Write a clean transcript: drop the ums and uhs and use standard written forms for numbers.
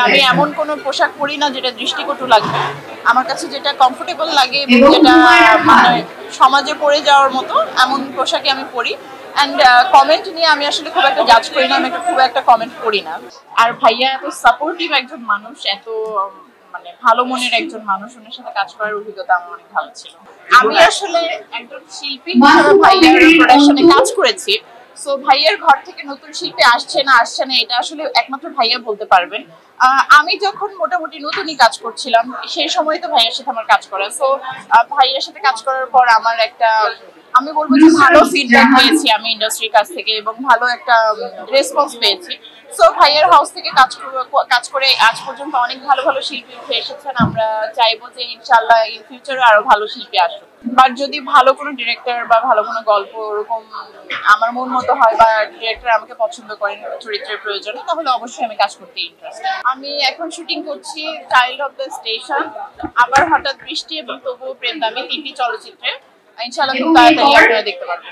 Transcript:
আমি এমন কোনো পোশাক পরি না যেটা দৃষ্টিকটু লাগবে। আমার কাছে যেটা কমফোর্টেবল লাগে এবং যেটা মানে সমাজে পড়ে যাওয়ার মতো এমন পোশাকই আমি পরি। অ্যান্ড কমেন্ট নিয়ে আমি আসলে খুব একটা জাজ করি না, আমি খুব একটা কমেন্ট করি না। আর ভাইয়া এত সাপোর্টিভ একজন মানুষ, এত মানে ভালো মনের একজন মানুষ, ওনার সাথে কাজ করার অভিজ্ঞতা আমার অনেক ভালো ছিল। আমি আসলে একজন শিল্পী হিসেবে ভাইয়ার প্রোডাকশনে কাজ করেছি। সো ভাইয়ার ঘর থেকে নতুন শিল্পী আসছে না এটা আসলে একমাত্র ভাইয়া বলতে পারবেন। আমি যখন মোটামুটি নতুনই কাজ করছিলাম সেই সময় তো ভাইয়ের সাথে আমার কাজ করা। সো ভাইয়ের সাথে কাজ করার পর আমার একটা, আমি বলবো যে ভালো ফিডব্যাক পেয়েছি আমি ইন্ডাস্ট্রির কাছ থেকে এবং ভালো একটা রেসপন্স পেয়েছি। সো ভাইয়ের হাউস থেকে কাজ করে আজ পর্যন্ত অনেক ভালো ভালো শিল্পী উঠে এসেছেন। আমরা চাইবো যে ইনশাআল্লাহ ইন ফিউচারে আরো ভালো শিল্পী আসুক। বাট যদি ভালো কোনো ডিরেক্টর বা ভালো কোনো গল্প ওরকম আমার মন মতো হয় বা ডিরেক্টর আমাকে পছন্দ করেন চরিত্রের প্রয়োজনে, তাহলে অবশ্যই আমি কাজ করতে ইন্টারেস্টেড। আমি এখন শুটিং করছি চাইল্ড অফ দ্য স্টেশন, আবার হঠাৎ বৃষ্টি এবং তবুও প্রেম দামি, 3টি চলচ্চিত্রে। ইনশাআল্লাহ খুব তাড়াতাড়ি আপনারা দেখতে পারবেন।